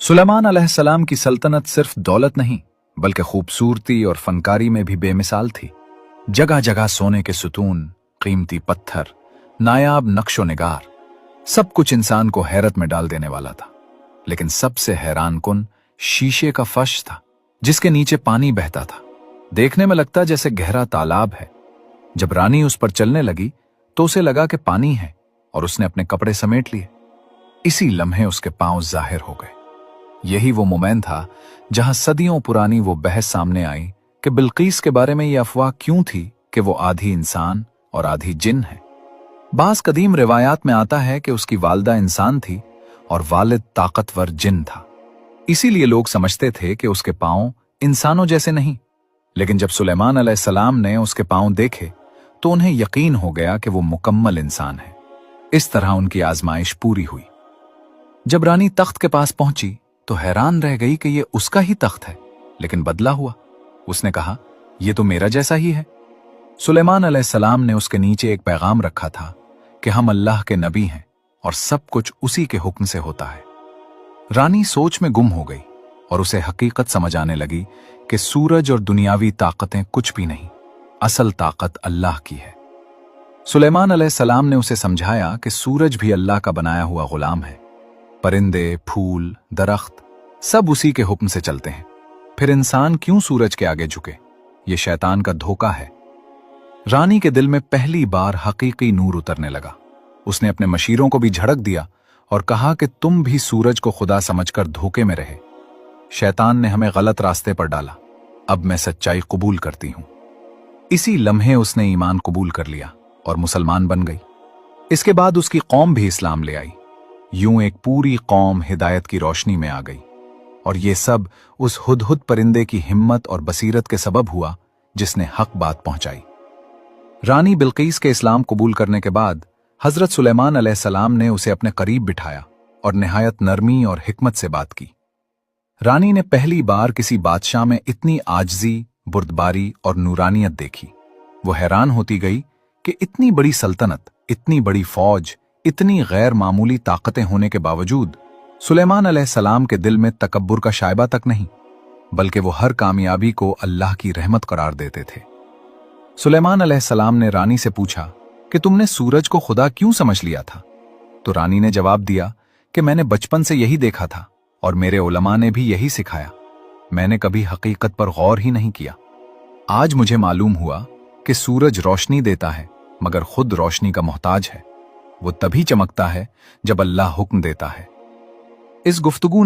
सुलेमान अलैहिस्सलाम की सल्तनत सिर्फ दौलत नहीं बल्कि खूबसूरती और फनकारी में भी बेमिसाल थी। जगह जगह सोने के सुतून, कीमती पत्थर, नायाब नक्शो निगार, सब कुछ इंसान को हैरत में डाल देने वाला था। लेकिन सबसे हैरान कुन शीशे का फर्श था जिसके नीचे पानी बहता था। देखने में लगता जैसे गहरा तालाब है। जब रानी उस पर चलने लगी तो उसे लगा कि पानी है और उसने अपने कपड़े समेट लिए। इसी लम्हे उसके पांव जाहिर हो गए। यही वो मोमेंट था जहां सदियों पुरानी वो बहस सामने आई कि बिल्कीस के बारे में ये अफवाह क्यों थी कि वो आधी इंसान और आधी जिन है। बास कदीम रिवायात में आता है कि उसकी वालदा इंसान थी और वालिद ताकतवर जिन था। इसीलिए लोग समझते थे कि उसके पांव इंसानों जैसे नहीं। लेकिन जब सुलेमान अलैहिस्सलाम ने उसके पांव देखे तो उन्हें यकीन हो गया कि वो मुकम्मल इंसान है। इस तरह उनकी आजमाइश पूरी हुई। जब रानी तख्त के पास पहुंची तो हैरान रह गई कि ये उसका ही तख्त है, लेकिन बदला हुआ। उसने कहा, यह तो मेरा जैसा ही है। सुलेमान अलैहिस्सलाम ने उसके नीचे एक पैगाम रखा था कि हम अल्लाह के नबी हैं और सब कुछ उसी के हुक्म से होता है। रानी सोच में गुम हो गई और उसे हकीकत समझ आने लगी कि सूरज और दुनियावी ताकतें कुछ भी नहीं, असल ताकत अल्लाह की है। सुलेमान अलैहिस्सलाम ने उसे समझाया कि सूरज भी अल्लाह का बनाया हुआ गुलाम है। परिंदे, फूल, दरख्त सब उसी के हुक्म से चलते हैं। फिर इंसान क्यों सूरज के आगे झुके? ये शैतान का धोखा है। रानी के दिल में पहली बार हकीकी नूर उतरने लगा। उसने अपने मशीरों को भी झड़क दिया और कहा कि तुम भी सूरज को खुदा समझकर धोखे में रहे। शैतान ने हमें गलत रास्ते पर डाला, अब मैं सच्चाई कबूल करती हूं। इसी लम्हे उसने ईमान कबूल कर लिया और मुसलमान बन गई। इसके बाद उसकी कौम भी इस्लाम ले आई। यूं एक पूरी कौम हिदायत की रोशनी में आ गई। और ये सब उस हुदहुद परिंदे की हिम्मत और बसीरत के सबब हुआ जिसने हक बात पहुंचाई। रानी बिल्कीस के इस्लाम कबूल करने के बाद हजरत सुलेमान अलैहिस्सलाम ने उसे अपने करीब बिठाया और निहायत नरमी और हिकमत से बात की। रानी ने पहली बार किसी बादशाह में इतनी आजजी, बुर्दबारी और नूरानियत देखी। वो हैरान होती गई कि इतनी बड़ी सल्तनत, इतनी बड़ी फौज, इतनी गैर मामूली ताकतें होने के बावजूद सुलेमान अलैहिस्सलाम के दिल में तकब्बुर का शायबा तक नहीं, बल्कि वो हर कामयाबी को अल्लाह की रहमत करार देते थे। सुलेमान अलैहिस्सलाम ने रानी से पूछा कि तुमने सूरज को खुदा क्यों समझ लिया था? तो रानी ने जवाब दिया कि मैंने बचपन से यही देखा था और मेरे उलमा ने भी यही सिखाया। मैंने कभी हकीकत पर गौर ही नहीं किया। आज मुझे मालूम हुआ कि सूरज रोशनी देता है मगर खुद रोशनी का मोहताज है। वो तभी चमकता है जब अल्लाह हुक्म देता है। इस गुफ्तगू